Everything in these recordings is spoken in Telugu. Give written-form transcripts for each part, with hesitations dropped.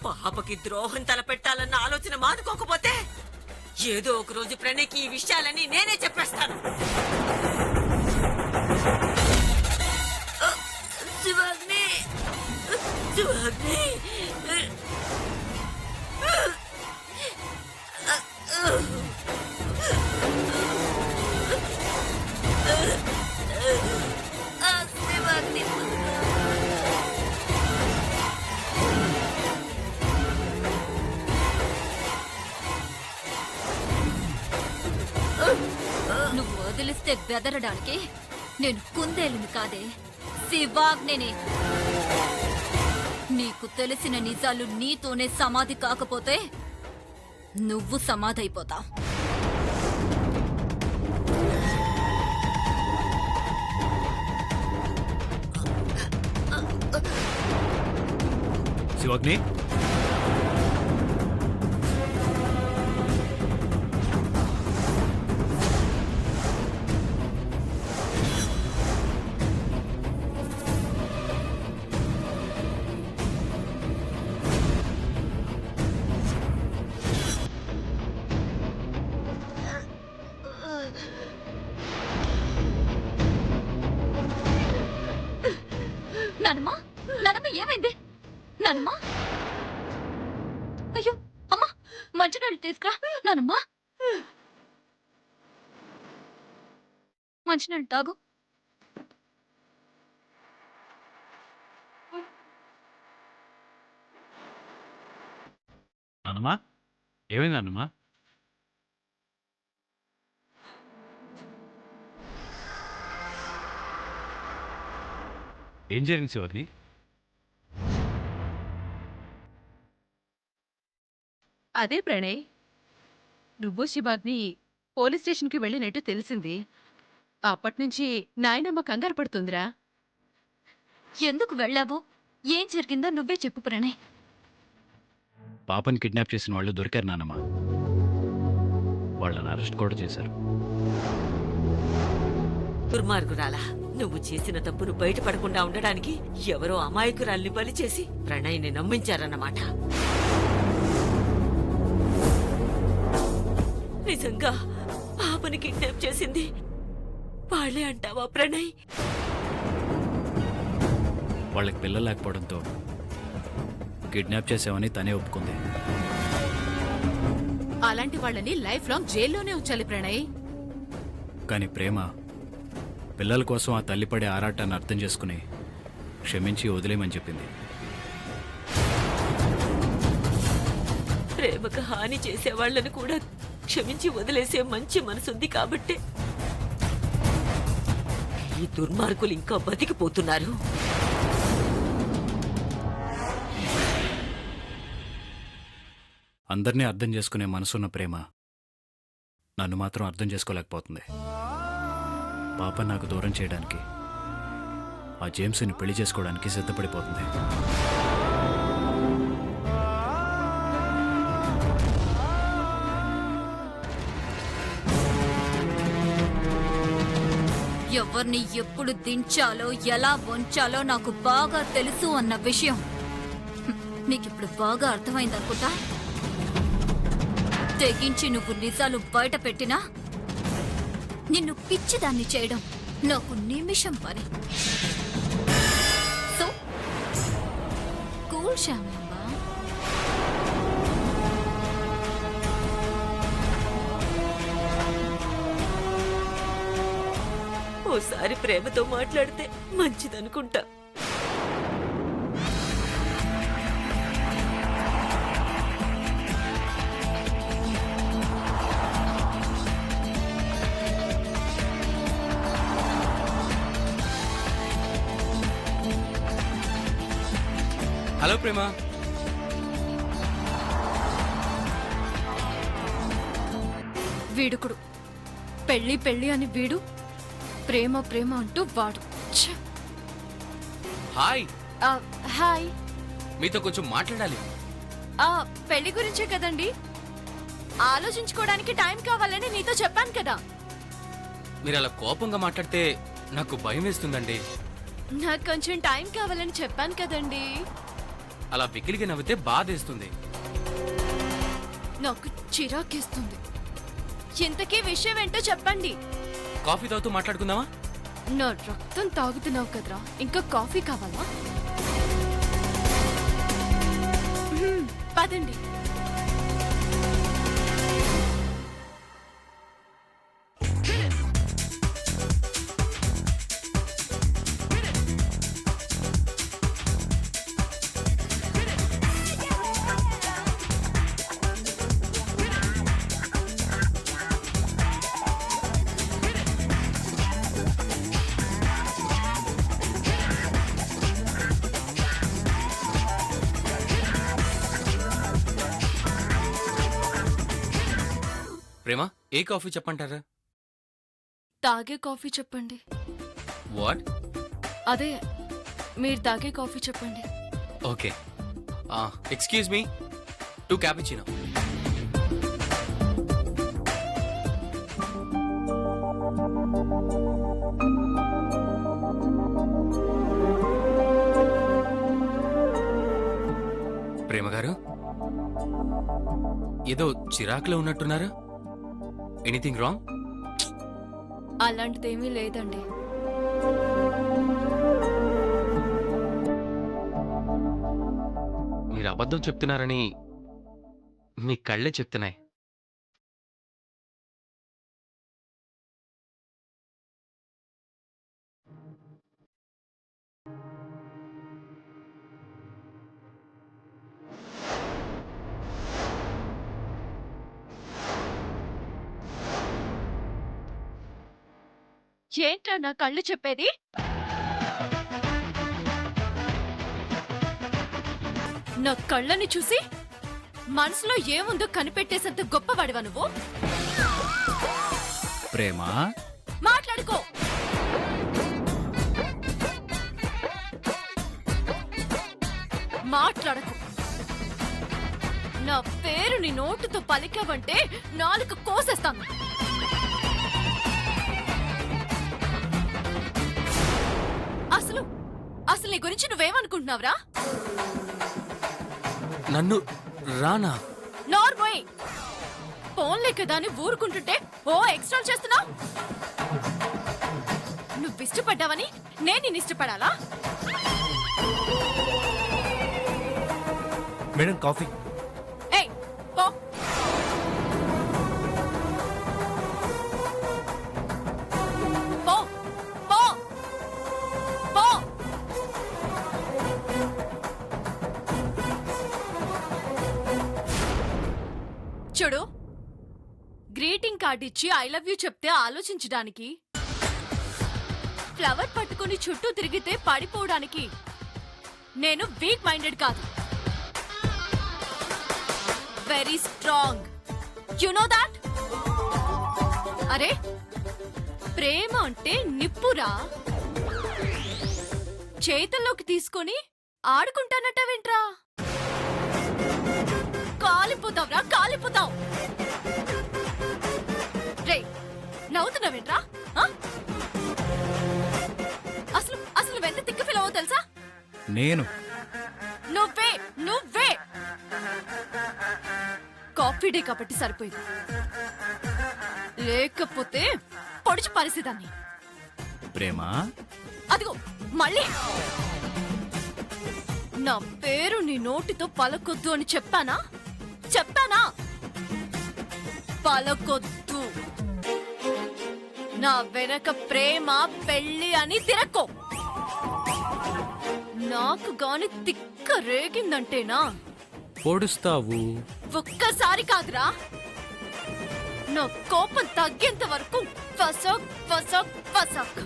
పాపకి ద్రోహం తలపెట్టాలన్న ఆలోచన మానుకోకపోతే ఏదో ఒక రోజు ప్రణయ్కి ఈ విషయాలని నేనే చెప్పేస్తాను. శివాగ్ని, శివాగ్ని, శివాగ్ని. నువ్వు వదిలిస్తే బెదరడానికి నేను కుందేలుని కాదే, శివాగ్నిని. నీకు తెలిసిన నిజాలు నీతోనే సమాధి కాకపోతే నువ్వు సమాధైపోతావు. శివాగ్ని, నానమ్మా, నానమ్మ ఏమైంది? నానమ్మా, అయ్యో అమ్మా, మంచినీళ్ళు తీసుకురా. నానమ్మా, మంచినీళ్ళు తాగు. నాన్నమ్మా, ఏమైంది నాన్నమ్మా? ఏం జరిగింది శివాగ్ని? అదే ప్రణయ్, నువ్వు శివాగ్ని పోలీస్ స్టేషన్కి వెళ్ళినట్టు తెలిసింది. అప్పటినుంచి నాయనమ్మ కంగారు పడుతుందిరా. ఎందుకు వెళ్ళావు? ఏం జరిగిందో నువ్వే చెప్పు ప్రణయ్. పాపని కిడ్నాప్ చేసిన వాళ్ళు దొరికారు నాన్నమ్మ. వాళ్ళని అరెస్ట్ కూడా చేశారు. దుర్మార్గురాలా, నువ్వు చేసిన తప్పును బయటపడకుండా ఉండడానికి ఎవరో అమాయకురాల్ని బలి చేసి ప్రణయ్ని నమ్మించారన్నమాట. నిజంగా పాపని కిడ్నాప్ చేసింది వాళ్ళే అంటావా ప్రణయ్? వాళ్ళకి పిల్లలు లేకపోవడంతో కిడ్నాప్ చేసామని తనే ఒప్పుకుంది. అలాంటి వాళ్ళని లైఫ్ లాంగ్ జైల్లోనే ఉంచాలి ప్రణయ్. కానీ ప్రేమ పిల్లల కోసం ఆ తల్లి పడే ఆరాటాన్ని అర్థం చేసుకుని క్షమించి వదిలేయమని చెప్పింది. ప్రేమకు హాని చేసే వాళ్ళని కూడా క్షమించి వదిలేసే మంచి మనసుంది కాబట్టే ఈ దుర్మార్గులు ఇంకా బతికిపోతున్నారు. అందరినీ అర్థం చేసుకునే మనసున్న ప్రేమ నన్ను మాత్రం అర్థం చేసుకోలేకపోతుంది. పాప నాకు దూరం చేయడానికి, ఆ జేమ్స్ని పెళ్లి చేసుకోవడానికి సిద్ధపడిపోతుంది. ఎవరిని ఎప్పుడు దించాలో ఎలా వంచాలో నాకు బాగా తెలుసు అన్న విషయం నీకిప్పుడు బాగా అర్థమైందనుకుంటా. తెగించి నువ్వు నిజాలు బయట పెట్టినా నిన్ను పిచ్చిదాన్ని చేయడం నాకు నిమిషం పని. సో కూల్ శ్యామలమ్మా. ఓసారి ప్రేమతో మాట్లాడితే మంచిదనుకుంటా. హలో ప్రేమ. వీడుకుడు పెళ్లి పెళ్లి అని వీడు, ప్రేమ ప్రేమ అంటూ వాడు. హాయ్. హాయ్. మీతో కొంచెం మాట్లాడాలి. పెళ్లి గురించే కదండి, ఆలోచించుకోవడానికి టైం కావాలని నీతో చెప్పాను కదా. మీరు అలా కోపంగా మాట్లాడితే నాకు భయం వేస్తుందండి. నాకు కొంచెం టైం కావాలని చెప్పాను కదండి. అలా వెకిలిగా నవ్వితే బాధేస్తుంది. నాకు చిరాకేస్తుంది. ఇంతకీ విషయం ఏంటో చెప్పండి. కాఫీ తాగుతూ మాట్లాడుకుందామా? నా రక్తం తాగుతున్నావు కదరా, ఇంకా కాఫీ కావాలా? పదండి. ప్రేమ, ఏ కాఫీ చెప్పంటారా? తాగే కాఫీ చెప్పండి. వాట్? అదే మీరు తాగే కాఫీ చెప్పండి. Okay. Excuse me, 2 cappuccino. Prema గారు, ఏదో చిరాకులో ఉన్నట్టున్నారు. Anything wrong? అలాంటిదేమీ లేదండి. మీరు అబద్ధం చెప్తున్నారని మీ కళ్ళే చెప్తున్నాయి. ఏంట్రా నా కళ్ళు చెప్పేది? నా కళ్ళని చూసి మనసులో ఏముందో కనిపెట్టేసంత గొప్పవాడివా నువ్వు? ప్రేమ, మాట్లాడుకో. మాట్లాడకు. నా పేరు నీ నోటుతో పలికావంటే నాలుక కోసేస్తాను. అసలు అసలు నీ గురించి నువ్వేమనుకుంటున్నావురా? నన్ను రానా? నార్మోయ్, ఫోన్లే కదా అని ఊరుకుంటుంటే ఓ ఎక్స్ట్రా చేస్తున్నావు. నువ్వు ఇష్టపడ్డావని నేను నిన్ను ఇష్టపడాలా? Madam coffee. ఏయ్, పో. పో, పో, పో. చూడు, గ్రీటింగ్ కార్డ్ ఇచ్చి ఐ లవ్ యూ చెప్తే ఆలోచించడానికి, ఫ్లవర్ పట్టుకుని చుట్టూ తిరిగితే పడిపోవడానికి నేను వీక్ మైండెడ్ కాదు. Very strong. You know that? అరే, ప్రేమ అంటే నిప్పురా. చేతుల్లోకి తీసుకొని ఆడుకుంటానట్టవేంట్రా? కాలిపోతావురా, కాలిపోతావు. రే, నవ్వుతున్నావేంట్రా? అసలు అసలు వెంట తిక్క ఫిలవో తెలుసా? నేను నువ్వే నువ్వే. కాఫీ డే కాబట్టి సరిపోయింది, లేకపోతే పొడిచి పరిస్థితాన్ని. ప్రేమ, అదిగో మళ్ళీ నా పేరు నీ నోటితో పలకొద్దు అని చెప్పానా? చెప్పానా? పలకొద్దు. నా వెనక ప్రేమ పెళ్లి అని తిరక్కో. నాకు గాని తిక్క రేగిందంటేనా పొడుస్తావు. ఒక్కసారి కాదురా, నా కోపం తగ్గేంత వరకు ఫసక్ ఫసక్ ఫసక్.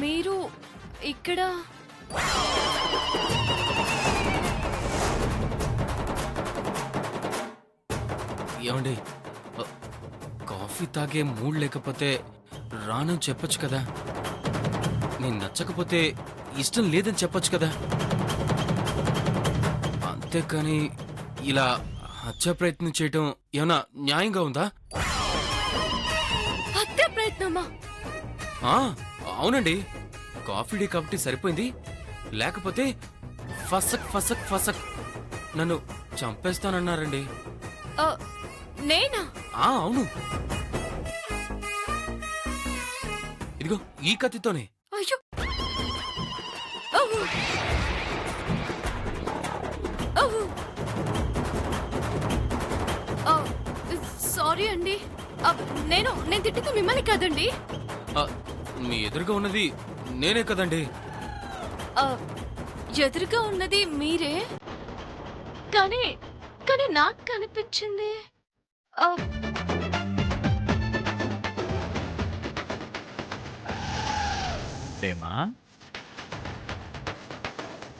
మీరు ఇక్కడ ఏమండి కాఫీ తాగే మూడ్ లేకపోతే రానని చెప్పొచ్చు కదా. నేను నచ్చకపోతే ఇష్టం లేదని చెప్పొచ్చు కదా. అంతేకాని ఇలా హత్య ప్రయత్నం చేయటం ఏమన్నా న్యాయంగా ఉందా? హత్య ప్రయత్నమా? ఆ, అవునండి. కాఫీ డే కాబట్టి సరిపోయింది. లేకపోతే ఫసక్ ఫసక్ ఫసక్ నన్ను చంపేస్తానన్నారండి. ఆ, నేనా? అవును. ఇదిగో ఈ కత్తితోనే. అయ్యో! అవ్వు! అవ్వు! ఆ, సారీ అండి. నేను తిట్టింది మిమ్మల్ని కాదండి. ఆ, మీ ఎదురుగా ఉన్నది నేనే కదండి. ఆ, ఎదురుగా ఉన్నది మీరే, కానీ కానీ నాకు కనిపించింది ఆ, ప్రేమ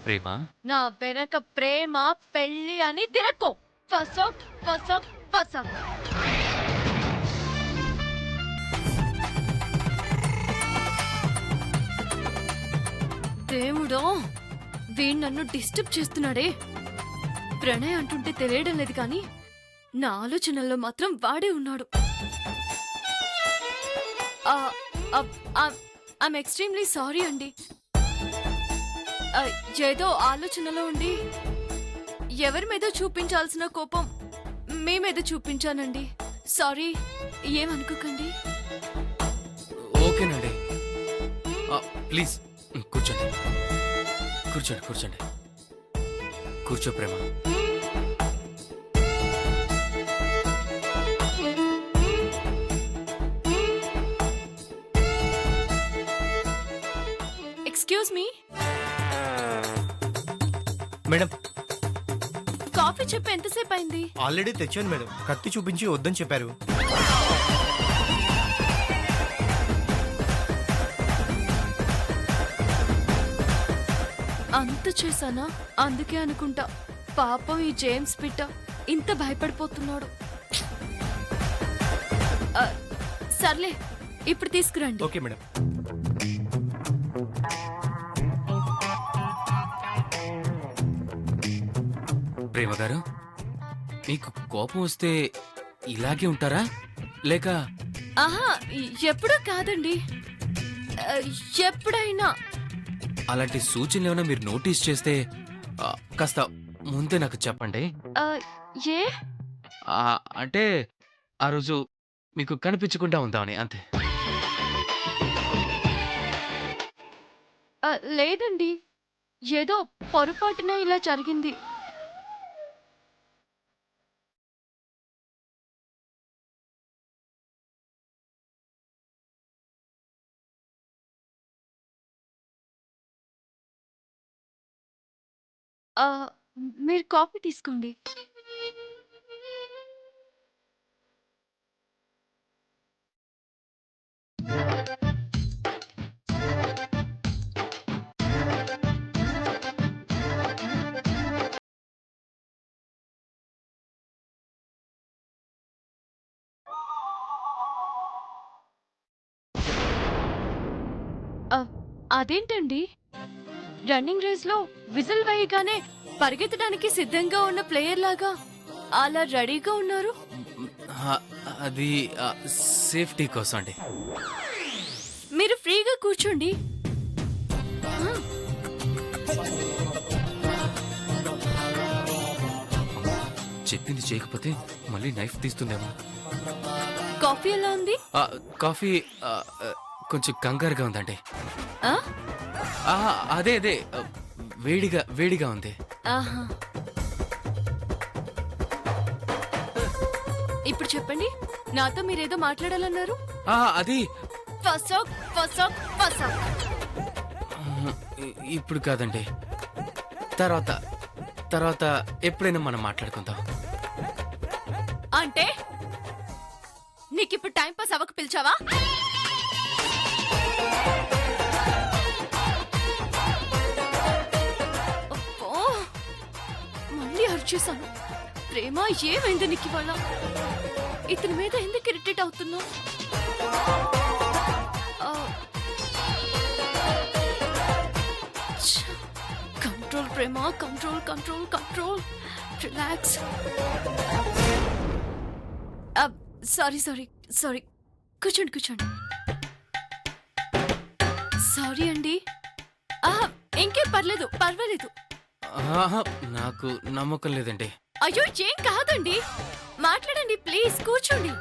ప్రేమ నా వెనక ప్రేమ పెళ్లి అని తిరక్కో. ఫసక్ ఫసక్ ఫసక్. దేవుడా, వీడు నన్ను డిస్టర్బ్ చేస్తున్నాడే. ప్రణయ్ అంటుంటే తెలియడం లేదు కానీ నా ఆలోచనల్లో మాత్రం వాడే ఉన్నాడు. ఐఎమ్ ఎక్స్ట్రీమ్లీ సారీ అండి. ఏదో ఆలోచనలో ఉండి ఎవరి మీద చూపించాల్సిన కోపం మీ మీద చూపించానండి. సారీ, ఏమనుకోకండి. ఓకేనండి. ప్లీజ్ కూర్చోండి. కూర్చోండి కూర్చోండి. కూర్చో ప్రేమ. ఎక్స్క్యూజ్ మీ, మేడం కాఫీ చెప్పి ఎంతసేపు అయింది? ఆల్రెడీ తెచ్చాను మేడం. కత్తి చూపించి వద్దని చెప్పారు. అంత చేశానా? అందుకే అనుకుంటా పాపం ఈ జేమ్స్ పిట్ట ఇంత భయపడిపోతున్నాడు. సర్లే, ఇప్పుడు తీసుకురండి. Okay madam. ప్రేమ గారు, మీకు కోపం వస్తే ఇలాగే ఉంటారా లేక? ఆహా, ఎప్పుడూ కాదండి. ఎప్పుడైనా. అలాంటి సూచనలు ఏమైనా మీరు నోటీస్ చేస్తే కాస్త ముందే నాకు చెప్పండి. ఏ? అంటే ఆ రోజు మీకు కనిపించకుండా ఉందామని అంతే. లేదండి, ఏదో పొరపాటున ఇలా జరిగింది. మీరు కాఫీ తీసుకోండి. అదేంటండి, రన్నింగ్ రేస్ లో విజిల్ వేయగానే పరిగెత్తడానికి సిద్ధంగా ఉన్న ప్లేయర్ లాగా అలా రెడీగా ఉన్నారు? అది సేఫ్టీ కోసం అండి. మీరు ఫ్రీగా కూర్చోండి. చెప్పింది చేయకపోతే మళ్ళీ నైఫ్ తీస్తుందేమో. కాఫీ ఎలా ఉంది? కాఫీ కొంచెం కంగారుగా ఉందండి. ఆ? అదే వేడిగా వేడిగా ఉంది. ఆహా. ఇప్పుడు చెప్పండి, నాతో మీరేదో మాట్లాడాలన్నారు. అది ఫసక్ ఫసక్ ఫసక్. ఇప్పుడు కాదండి, తర్వాత ఎప్పుడైనా మనం మాట్లాడుకుందాం. అంటే నీకిప్పుడు టైం పాస్ అవ్వక పిలిచావా? వచ్చేసాను. ప్రేమ ఏమైంది నీకు ఇవాళ? ఇతని మీద ఎందుకు ఇరిటేట్ అవుతున్నావు? Control Prema, control control control. Relax. Sorry sorry sorry. కూర్చోండి కూర్చోండి. సారీ అండి. ఇంకేం పర్వాలేదు. ఆహా, నాకు నమ్మకం లేదండి. అయ్యో ఏం కాదండి, మాట్లాడండి ప్లీజ్. కూర్చోండి.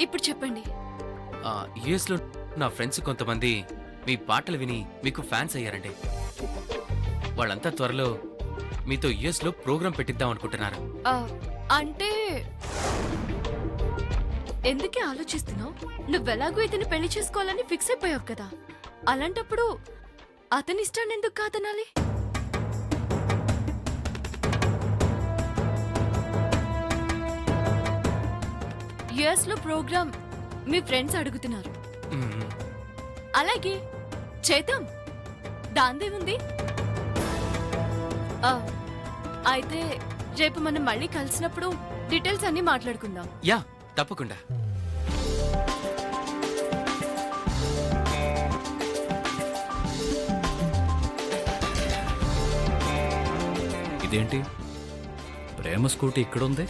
ఇప్పుడు చెప్పండి. యుఎస్ లో నా ఫ్రెండ్స్ కొంతమంది మీ పాటలు విని మీకు ఫ్యాన్స్ అయ్యారండి. వాళ్ళంతా త్వరలో మీతో యుఎస్ లో ప్రోగ్రాం పెట్టిద్దాం అనుకుంటున్నారు. అంటే ఎందుకే ఆలోచిస్తున్నావు? నువ్వెలాగో ఇతని పెళ్లి చేసుకోవాలని ఫిక్స్ అయిపోయావు కదా. అలాంటప్పుడు అతని ఇష్టాన్ని ఎందుకు కాదనాలి? యుఎస్ లో ప్రోగ్రామ్ మీ ఫ్రెండ్స్ అడుగుతున్నారు. మ్మ్. అలాగే చేద్దాం, దాందేముంది. అయితే రేపు మనం మళ్ళీ కలిసినప్పుడు డీటెయిల్స్ అన్ని మాట్లాడుకుందాం. యా, తప్పకుండా. ఇదేంటి ప్రేమ స్కూటీ ఇక్కడుంది?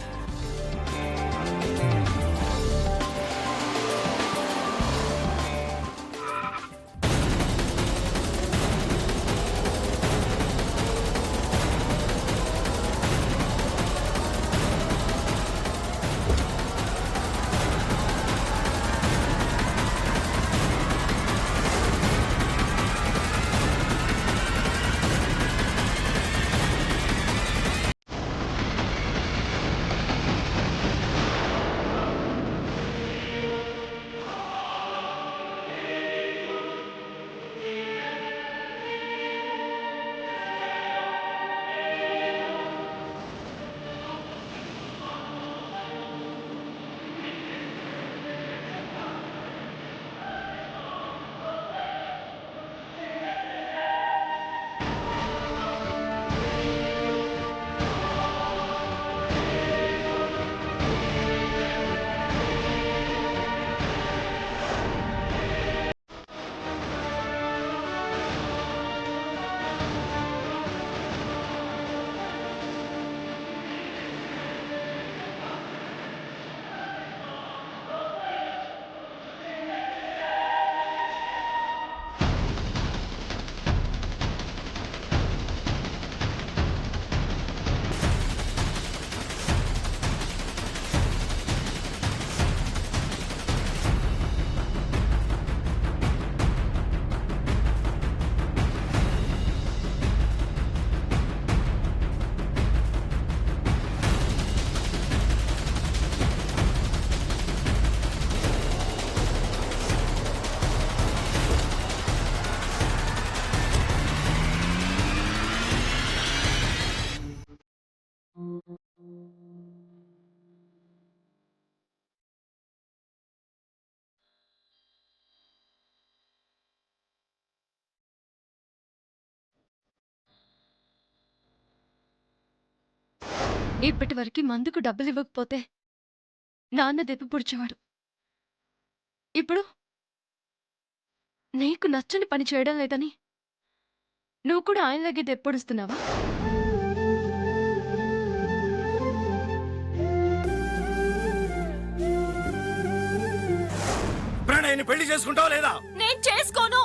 ఇప్పటి వరకు మందుకు డబ్బులు ఇవ్వకపోతే నాన్న దెప్పి పుడిచేవాడు. ఇప్పుడు నీకు నచ్చని పని చేయడం లేదని నువ్వు కూడా ఆయనలాగే దెప్పొడుస్తున్నావా? ప్రణయ్ని పెళ్లి చేసుకుంటావా లేదా? నేను చేసుకోను.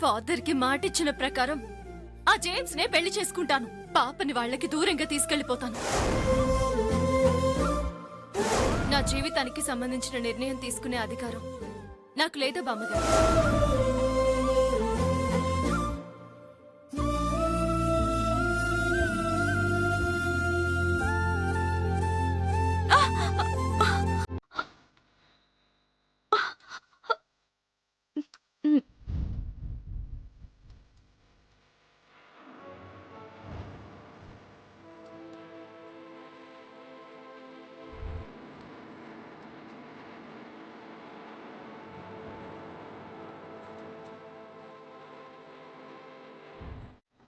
ఫాదర్ కి మాటిచ్చిన ప్రకారం ఆ జేమ్స్ నే పెళ్లి చేసుకుంటాను. పాపని వాళ్ళకి దూరంగా తీసుకెళ్లిపోతాను. నా జీవితానికి సంబంధించిన నిర్ణయం తీసుకునే అధికారం నాకు లేదా బామ్మగారు?